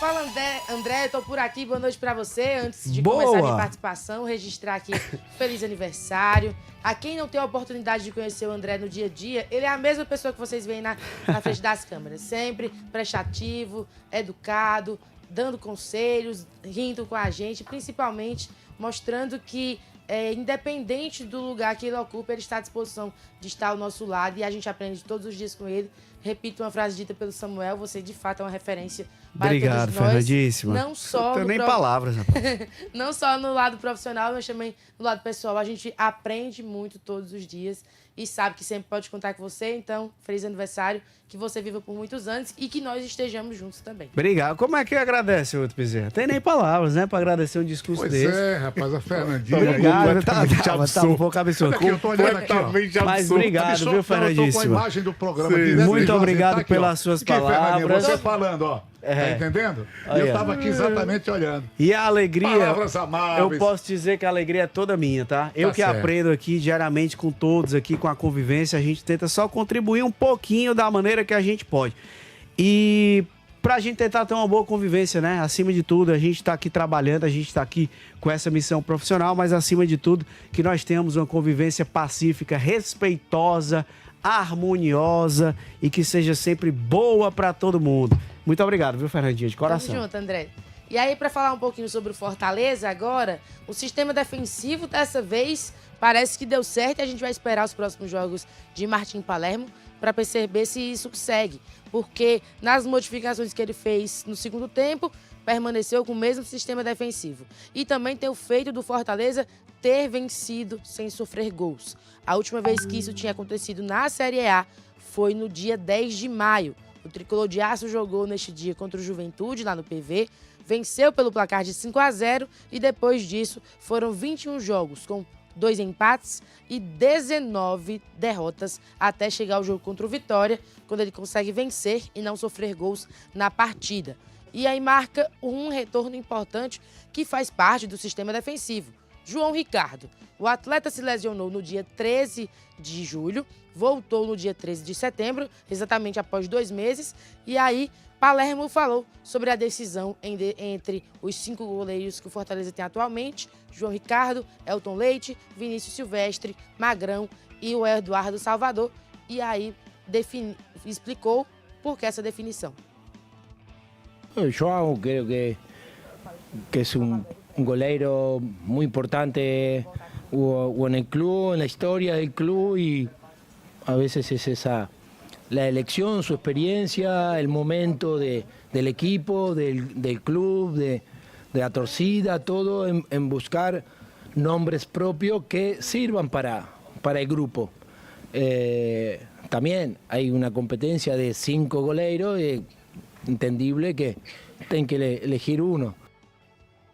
fala André, eu tô por aqui, boa noite pra você. Antes de Boa. começar a minha participação, registrar aqui feliz aniversário. A quem não tem a oportunidade de conhecer o André no dia a dia, ele é a mesma pessoa que vocês veem na frente das câmeras. Sempre prestativo, educado, dando conselhos, rindo com a gente, principalmente mostrando que, independente do lugar que ele ocupa, ele está à disposição de estar ao nosso lado e a gente aprende todos os dias com ele. Repito uma frase dita pelo Samuel, você de fato é uma referência para Obrigado, todos nós. Fernandíssima. Não só não tenho no nem palavras, rapaz. não só no lado profissional, mas também no lado pessoal. A gente aprende muito todos os dias e sabe que sempre pode contar com você. Então, feliz aniversário, que você viva por muitos anos e que nós estejamos juntos também. Obrigado. Como é que agradece, outro Bezerra? Tem nem palavras, né, pra agradecer um discurso Pois desse. é, rapaz, a Fernandinha. Obrigado, tá absurdo. um pouco absurdo. Olha aqui, eu tô olhando aqui, ó. Mas obrigado, viu, Eu tô com a Fernandíssima? imagem do programa Sim. aqui, né? Muito Tá obrigado aqui, ó. pelas suas Aqui, Fernandinha, palavras. você falando, ó. Tá entendendo? E Olha. eu tava aqui exatamente olhando. E a alegria, Palavras amáveis. eu posso dizer que a alegria é toda minha, tá? Eu que certo. aprendo aqui diariamente com todos aqui, com a convivência, a gente tenta só contribuir um pouquinho da maneira que a gente pode. E pra gente tentar ter uma boa convivência, né? Acima de tudo, a gente tá aqui trabalhando, a gente tá aqui com essa missão profissional, mas acima de tudo, que nós temos uma convivência pacífica, respeitosa, harmoniosa e que seja sempre boa pra todo mundo. Muito obrigado, viu, Fernandinha, de coração. Tamo junto, André. E aí, para falar um pouquinho sobre o Fortaleza agora, o sistema defensivo dessa vez parece que deu certo e a gente vai esperar os próximos jogos de Martim Palermo para perceber se isso segue. Porque nas modificações que ele fez no segundo tempo, permaneceu com o mesmo sistema defensivo. E também tem o feito do Fortaleza ter vencido sem sofrer gols. A última vez que isso tinha acontecido na Série A foi no dia 10 de maio. O Tricolor de Aço jogou neste dia contra o Juventude, lá no PV, venceu pelo placar de 5-0 e depois disso foram 21 jogos, com 2 empates e 19 derrotas até chegar ao jogo contra o Vitória, quando ele consegue vencer e não sofrer gols na partida. E aí marca um retorno importante que faz parte do sistema defensivo. João Ricardo. O atleta se lesionou no dia 13 de julho, voltou no dia 13 de setembro, exatamente após 2 meses, e aí Palermo falou sobre a decisão entre os 5 goleiros que o Fortaleza tem atualmente, João Ricardo, Elton Leite, Vinícius Silvestre, Magrão e o Eduardo Salvador, e aí explicou por que essa definição. Joao creo que es un goleiro muy importante o en el club, en la historia del club, y a veces es esa la elección, su experiencia, el momento del equipo, del club, de la torcida, todo en buscar nombres propios que sirvan para el grupo. También hay una competencia de 5 goleiros, entendible que tem que elegir uno.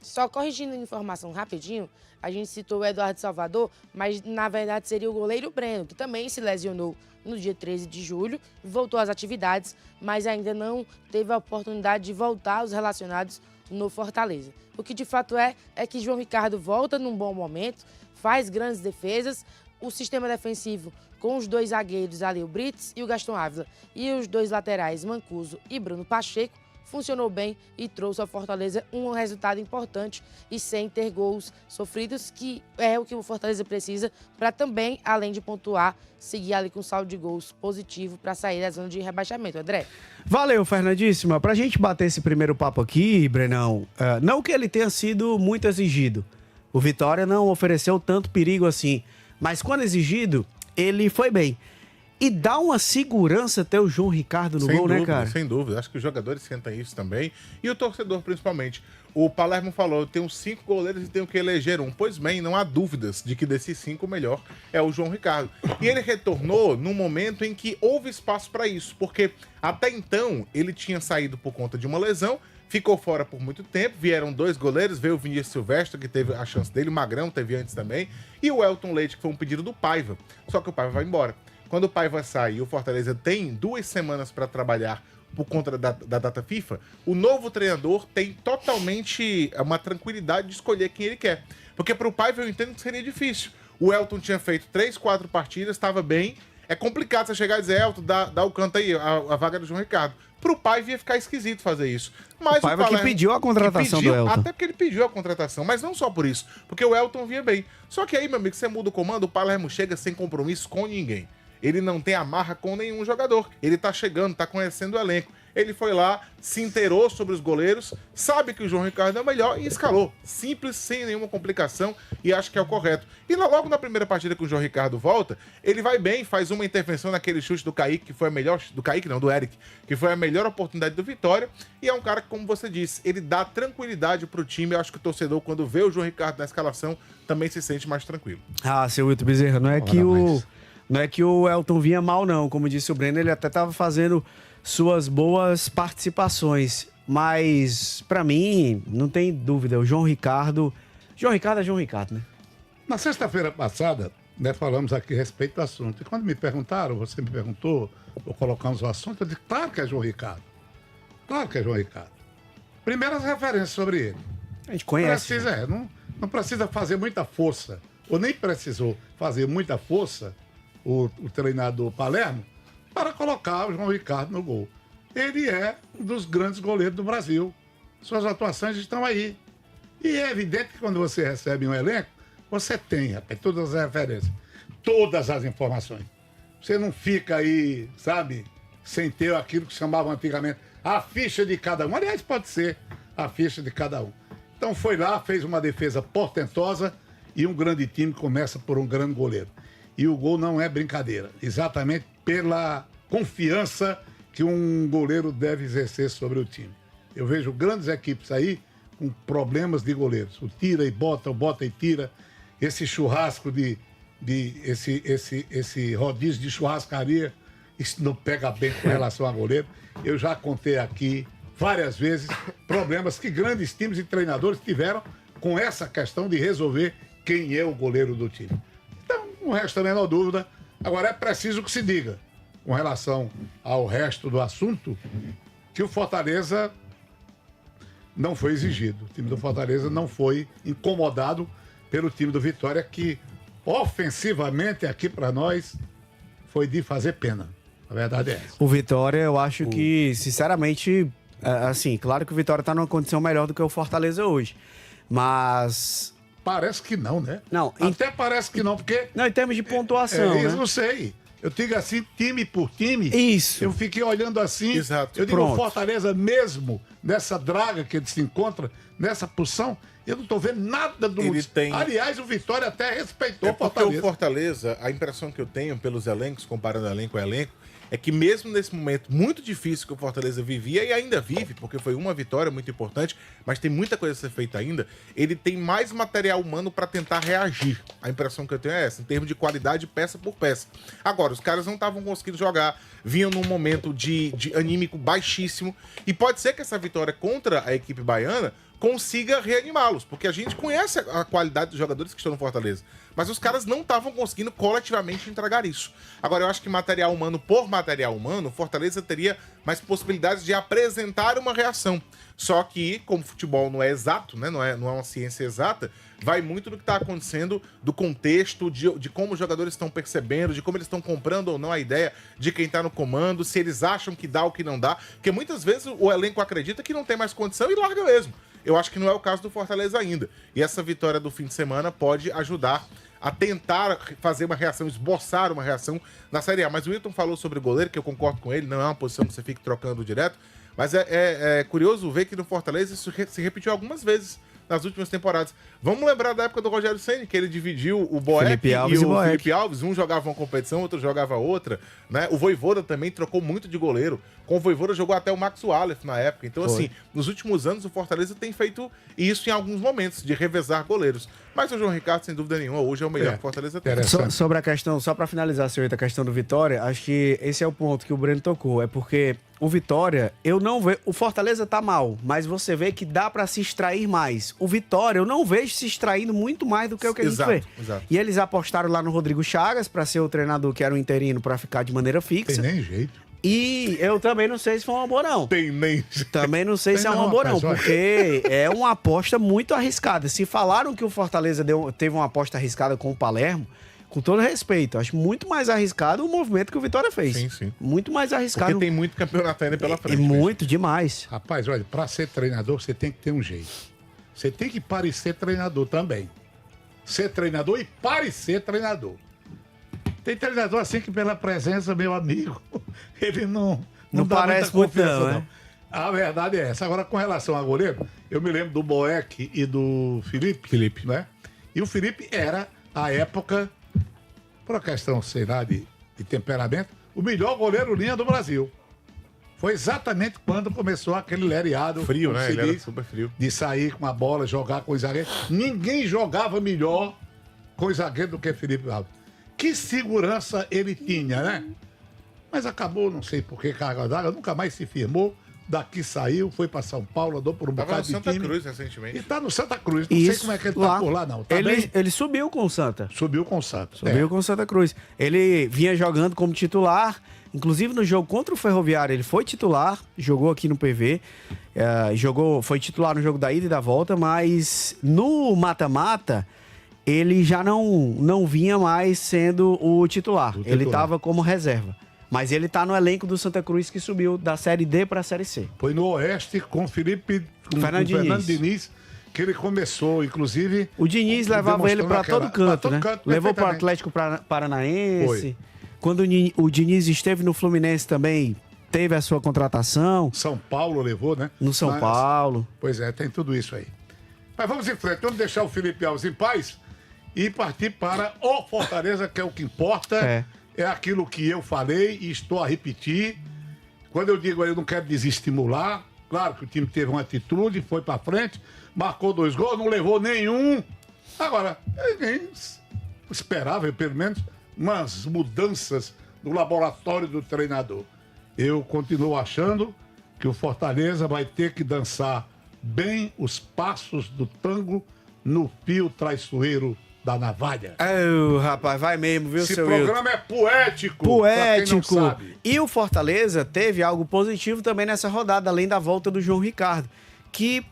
Só corrigindo a informação rapidinho, a gente citou o Eduardo Salvador, mas na verdade seria o goleiro Breno, que também se lesionou no dia 13 de julho, voltou às atividades, mas ainda não teve a oportunidade de voltar aos relacionados no Fortaleza. O que de fato é que João Ricardo volta num bom momento, faz grandes defesas, o sistema defensivo com os 2 zagueiros ali, o Brits e o Gaston Ávila, e os 2 laterais, Mancuso e Bruno Pacheco, funcionou bem e trouxe ao Fortaleza um resultado importante e sem ter gols sofridos, que é o que o Fortaleza precisa para também, além de pontuar, seguir ali com saldo de gols positivo para sair da zona de rebaixamento. André? Valeu, Fernandíssima. Pra gente bater esse primeiro papo aqui, Brenão, não que ele tenha sido muito exigido. O Vitória não ofereceu tanto perigo assim, mas quando exigido, ele foi bem. E dá uma segurança ter o João Ricardo no gol, né, cara? Sem dúvida. Acho que os jogadores sentem isso também. E o torcedor, principalmente. O Palermo falou, eu tenho 5 goleiros e tenho que eleger um. Pois bem, não há dúvidas de que desses 5 o melhor é o João Ricardo. E ele retornou num momento em que houve espaço para isso. Porque até então ele tinha saído por conta de uma lesão, ficou fora por muito tempo, vieram 2 goleiros, veio o Vinícius Silvestre, que teve a chance dele, o Magrão teve antes também, e o Elton Leite, que foi um pedido do Paiva. Só que o Paiva vai embora. Quando o Paiva sai e o Fortaleza tem 2 semanas para trabalhar por conta da data FIFA, o novo treinador tem totalmente uma tranquilidade de escolher quem ele quer. Porque para o Paiva eu entendo que seria difícil. O Elton tinha feito 3, 4 partidas, estava bem. É complicado você chegar e dizer, Elton, dá o canto aí, a vaga do João Ricardo. Pro Paiva ia ficar esquisito fazer isso. Mas o Paiva que pediu a contratação do Elton. Até porque ele pediu a contratação, mas não só por isso, porque o Elton vinha bem. Só que aí, meu amigo, você muda o comando, o Palermo chega sem compromisso com ninguém. Ele não tem amarra com nenhum jogador. Ele tá chegando, tá conhecendo o elenco. Ele foi lá, se inteirou sobre os goleiros, sabe que o João Ricardo é o melhor e escalou. Simples, sem nenhuma complicação, e acho que é o correto. E logo na primeira partida que o João Ricardo volta, ele vai bem, faz uma intervenção naquele chute do Kaique, que foi a melhor... Do Kaique não, do Eric, que foi a melhor oportunidade do Vitória. E é um cara que, como você disse, ele dá tranquilidade pro time. Eu acho que o torcedor, quando vê o João Ricardo na escalação, também se sente mais tranquilo. Ah, seu Wilton Bezerra, não é que o Elton vinha mal, não. Como disse o Breno, ele até estava fazendo suas boas participações. Mas, para mim, não tem dúvida, o João Ricardo... João Ricardo é João Ricardo, né? Na sexta-feira passada, né, falamos aqui a respeito do assunto. E quando me perguntaram, você me perguntou, ou colocamos o assunto, eu disse, claro que é João Ricardo. Claro que é João Ricardo. Primeiras referências sobre ele. A gente conhece. Não precisa fazer muita força, ou nem precisou fazer muita força, o treinador Palermo, para colocar o João Ricardo no gol. Ele é um dos grandes goleiros do Brasil. Suas atuações estão aí. E é evidente que quando você recebe um elenco, você tem, rapaz, todas as referências, todas as informações. Você não fica aí, sabe, sem ter aquilo que chamavam antigamente a ficha de cada um. Aliás, pode ser a ficha de cada um. Então foi lá, fez uma defesa portentosa e um grande time começa por um grande goleiro. E o gol não é brincadeira, exatamente pela confiança que um goleiro deve exercer sobre o time. Eu vejo grandes equipes aí com problemas de goleiros. O tira e bota, o bota e tira. Esse churrasco esse rodízio de churrascaria, isso não pega bem com relação a goleiro. Eu já contei aqui várias vezes problemas que grandes times e treinadores tiveram com essa questão de resolver quem é o goleiro do time. Então, não resta a menor dúvida. Agora, é preciso que se diga, com relação ao resto do assunto, que o Fortaleza não foi exigido. O time do Fortaleza não foi incomodado pelo time do Vitória, que ofensivamente aqui para nós foi de fazer pena. A verdade é essa. O Vitória, eu acho que, sinceramente, assim, claro que o Vitória está numa condição melhor do que o Fortaleza hoje. Mas... Parece que não, né? Não. Até parece que não, porque... Não, em termos de pontuação, né? Eu não sei. Eu digo assim, time por time. Isso. Eu fiquei olhando assim. Exato. Eu digo, Pronto. o Fortaleza mesmo, nessa draga que ele se encontra, nessa posição, eu não tô vendo nada do... Aliás, o Vitória até respeitou o Fortaleza. O Fortaleza, a impressão que eu tenho pelos elencos, comparando elenco a elenco, é que mesmo nesse momento muito difícil que o Fortaleza vivia e ainda vive, porque foi uma vitória muito importante, mas tem muita coisa a ser feita ainda, ele tem mais material humano para tentar reagir. A impressão que eu tenho é essa, em termos de qualidade, peça por peça. Agora, os caras não estavam conseguindo jogar, vinham num momento de anímico baixíssimo, e pode ser que essa vitória contra a equipe baiana consiga reanimá-los, porque a gente conhece a qualidade dos jogadores que estão no Fortaleza, mas os caras não estavam conseguindo coletivamente entregar isso. Agora, eu acho que material humano por material humano, o Fortaleza teria mais possibilidades de apresentar uma reação. Só que, como o futebol não é exato, né, não é uma ciência exata, vai muito do que está acontecendo, do contexto, de como os jogadores estão percebendo, de como eles estão comprando ou não a ideia de quem está no comando, se eles acham que dá ou que não dá, porque muitas vezes o elenco acredita que não tem mais condição e larga mesmo. Eu acho que não é o caso do Fortaleza ainda. E essa vitória do fim de semana pode ajudar a tentar fazer uma reação, esboçar uma reação na Série A. Mas o Wilton falou sobre o goleiro, que eu concordo com ele, não é uma posição que você fique trocando direto, mas é curioso ver que no Fortaleza isso se repetiu algumas vezes nas últimas temporadas. Vamos lembrar da época do Rogério Ceni, que ele dividiu o Boeck e o Felipe Alves. Um jogava uma competição, outro jogava outra, né? O Vojvoda também trocou muito de goleiro. Com o Vojvoda jogou até o Max Wallace na época. Então, assim, nos últimos anos o Fortaleza tem feito isso em alguns momentos, de revezar goleiros. Mas o João Ricardo, sem dúvida nenhuma, hoje é o melhor que o Fortaleza tem. Sobre a questão, só para finalizar, senhorita, a questão do Vitória, acho que esse é o ponto que o Breno tocou. É porque o Vitória, eu não vejo... O Fortaleza tá mal, mas você vê que dá para se extrair mais. O Vitória, eu não vejo se extraindo muito mais do que o que a gente vê. Exato. E eles apostaram lá no Rodrigo Chagas para ser o treinador que era o interino para ficar de maneira fixa. Tem nem jeito. E eu também não sei se foi uma boa, não. Tem nem jeito. Também não sei se é uma boa, não, porque é uma aposta muito arriscada. Se falaram que o Fortaleza teve uma aposta arriscada com o Palermo, Com todo respeito, acho muito mais arriscado o movimento que o Vitória fez. Sim, sim. Muito mais arriscado. Porque tem muito campeonato ainda pela frente. Muito, demais. Rapaz, olha, para ser treinador, você tem que ter um jeito. Você tem que parecer treinador também. Ser treinador e parecer treinador. Tem treinador assim que pela presença, meu amigo, ele não dá parece muita confiança, muito, né? A verdade é essa. Agora, com relação a goleiro, eu me lembro do Boeck e do Felipe, né? E o Felipe era, à época, por uma questão, sei lá, de temperamento, o melhor goleiro linha do Brasil. Foi exatamente quando começou aquele lereado. Frio, como né? se Ele era diz, super frio. de sair com a bola, jogar com o zagueiro. Ninguém jogava melhor com o zagueiro do que Felipe Alves. Que segurança ele tinha, né? Mas acabou, não sei por que carga d'água, nunca mais se firmou. Daqui saiu, foi para São Paulo, andou por um Tava bocado no de Santa time. Cruz recentemente. E tá no Santa Cruz. Não sei como é que ele tá por lá, não. Tá bem? Ele subiu com o Santa. Subiu com o Santa. Subiu com o Santa Cruz. Ele vinha jogando como titular. Inclusive no jogo contra o Ferroviário, ele foi titular, jogou aqui no PV, foi titular no jogo da ida e da volta, mas no mata-mata ele já não vinha mais sendo o titular. Ele estava como reserva. Mas ele tá no elenco do Santa Cruz que subiu da Série D para a Série C. Foi no Oeste com o Fernando Diniz, que ele começou, inclusive... O Diniz levava ele para todo canto, né? Levou para o Atlético Paranaense. Foi. Quando o Diniz esteve no Fluminense também, teve a sua contratação. São Paulo levou, né? No São Paulo. Pois é, tem tudo isso aí. Mas vamos em frente, vamos deixar o Felipe Alves em paz e partir para o Fortaleza, que é o que importa. É aquilo que eu falei e estou a repetir. Quando eu digo eu não quero desestimular, claro que o time teve uma atitude, foi para frente, marcou 2 gols, não levou nenhum. Agora, ninguém esperava, pelo menos, umas mudanças no laboratório do treinador. Eu continuo achando que o Fortaleza vai ter que dançar bem os passos do tango no fio traiçoeiro da navalha. Rapaz, vai mesmo, viu, Esse seu programa é poético. Poético. Pra quem não sabe. E o Fortaleza teve algo positivo também nessa rodada, além da volta do João Ricardo, que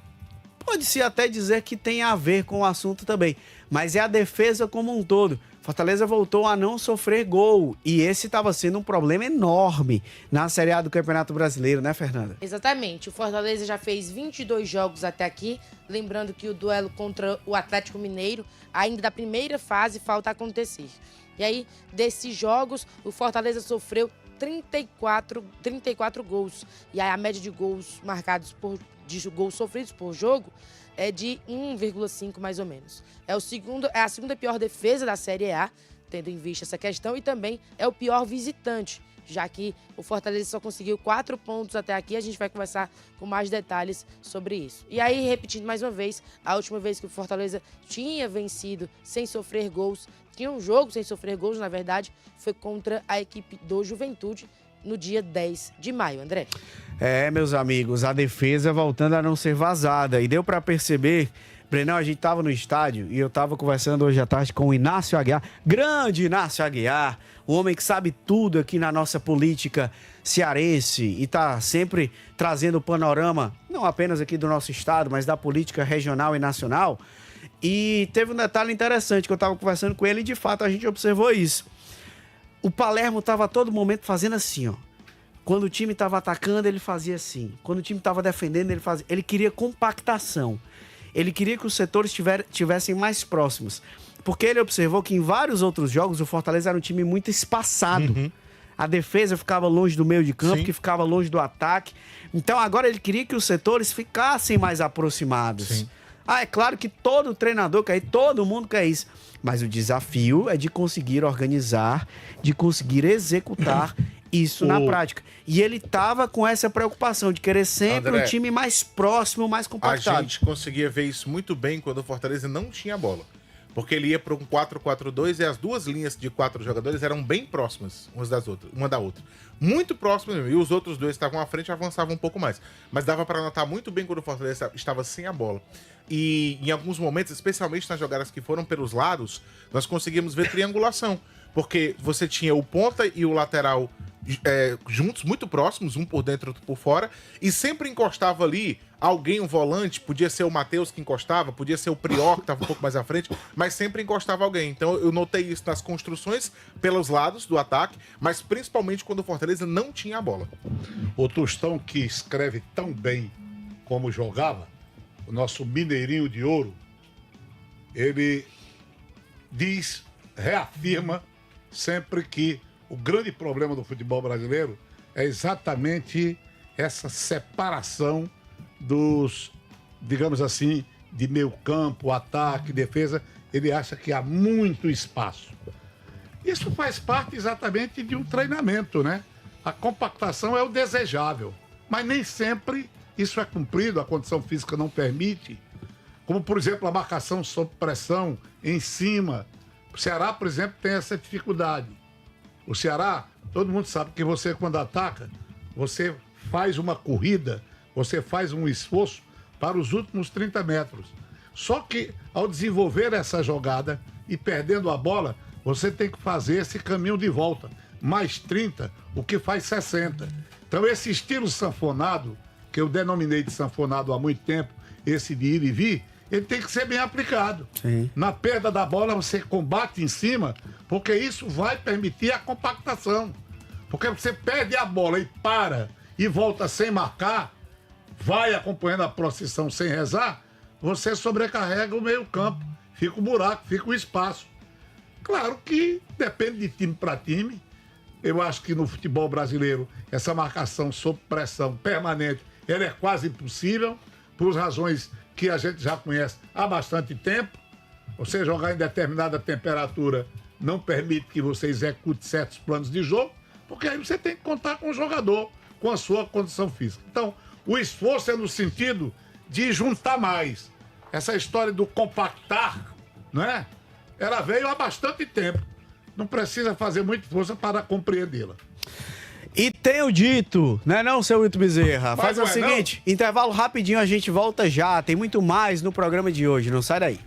pode-se até dizer que tem a ver com o assunto também, mas é a defesa como um todo. Fortaleza voltou a não sofrer gol e esse estava sendo um problema enorme na Série A do Campeonato Brasileiro, né, Fernanda? Exatamente. O Fortaleza já fez 22 jogos até aqui. Lembrando que o duelo contra o Atlético Mineiro, ainda da primeira fase, falta acontecer. E aí, desses jogos, o Fortaleza sofreu 34 gols. E aí, a média de gols marcados de gols sofridos por jogo é de 1,5 mais ou menos. É a segunda pior defesa da Série A, tendo em vista essa questão, e também é o pior visitante, já que o Fortaleza só conseguiu 4 pontos até aqui. A gente vai conversar com mais detalhes sobre isso. E aí, repetindo mais uma vez, a última vez que o Fortaleza tinha vencido sem sofrer gols, tinha um jogo sem sofrer gols, na verdade, foi contra a equipe do Juventude, no dia 10 de maio, André. Meus amigos, a defesa voltando a não ser vazada. E deu para perceber, Brenão, a gente tava no estádio e eu tava conversando hoje à tarde com o Inácio Aguiar, grande Inácio Aguiar, um homem que sabe tudo aqui na nossa política cearense e tá sempre trazendo o panorama, não apenas aqui do nosso estado, mas da política regional e nacional. E teve um detalhe interessante que eu tava conversando com ele e de fato a gente observou isso. O Palermo estava a todo momento fazendo assim, ó. Quando o time estava atacando, ele fazia assim. Quando o time estava defendendo, ele fazia. Ele queria compactação. Ele queria que os setores tivessem mais próximos. Porque ele observou que em vários outros jogos o Fortaleza era um time muito espaçado. Uhum. A defesa ficava longe do meio de campo, Sim. que ficava longe do ataque. Então agora ele queria que os setores ficassem mais aproximados. Sim. É claro que todo treinador quer, todo mundo quer isso. Mas o desafio é de conseguir organizar, de conseguir executar isso na prática. E ele estava com essa preocupação de querer sempre André, um time mais próximo, mais compactado. A gente conseguia ver isso muito bem quando o Fortaleza não tinha bola. Porque ele ia para um 4-4-2 e as duas linhas de 4 jogadores eram bem próximas uma da outra. Muito próximas mesmo. E os outros dois estavam à frente e avançavam um pouco mais. Mas dava para notar muito bem quando o Fortaleza estava sem a bola. E em alguns momentos, especialmente nas jogadas que foram pelos lados, nós conseguimos ver triangulação. Porque você tinha o ponta e o lateral juntos, muito próximos, um por dentro e outro por fora, e sempre encostava ali alguém, um volante, podia ser o Matheus que encostava, podia ser o Prior que estava um pouco mais à frente, mas sempre encostava alguém. Então eu notei isso nas construções pelos lados do ataque, mas principalmente quando o Fortaleza não tinha a bola. O Tostão, que escreve tão bem como jogava, o nosso mineirinho de ouro, ele diz, reafirma sempre que o grande problema do futebol brasileiro é exatamente essa separação dos, digamos assim, de meio campo, ataque, defesa. Ele acha que há muito espaço. Isso faz parte exatamente de um treinamento, né? A compactação é o desejável, mas nem sempre isso é cumprido, a condição física não permite. Como, por exemplo, a marcação sob pressão, em cima. O Ceará, por exemplo, tem essa dificuldade. O Ceará, todo mundo sabe que você, quando ataca, você faz uma corrida, você faz um esforço para os últimos 30 metros. Só que, ao desenvolver essa jogada e perdendo a bola, você tem que fazer esse caminho de volta. Mais 30, o que faz 60. Então, esse estilo sanfonado, que eu denominei de sanfonado há muito tempo, esse de ir e vir, ele tem que ser bem aplicado. Sim. Na perda da bola, você combate em cima, porque isso vai permitir a compactação. Porque você perde a bola e para e volta sem marcar, vai acompanhando a procissão sem rezar, você sobrecarrega o meio-campo. Fica o buraco, fica o espaço. Claro que depende de time para time. Eu acho que no futebol brasileiro, essa marcação sob pressão permanente, ela é quase impossível, por razões que a gente já conhece há bastante tempo. Você jogar em determinada temperatura não permite que você execute certos planos de jogo, porque aí você tem que contar com o jogador, com a sua condição física. Então, o esforço é no sentido de juntar mais. Essa história do compactar, né? Ela veio há bastante tempo. Não precisa fazer muita força para compreendê-la. E tenho dito, né não, seu Wilton Bezerra? Mas Faz o seguinte, intervalo rapidinho, a gente volta já. Tem muito mais no programa de hoje, não sai daí.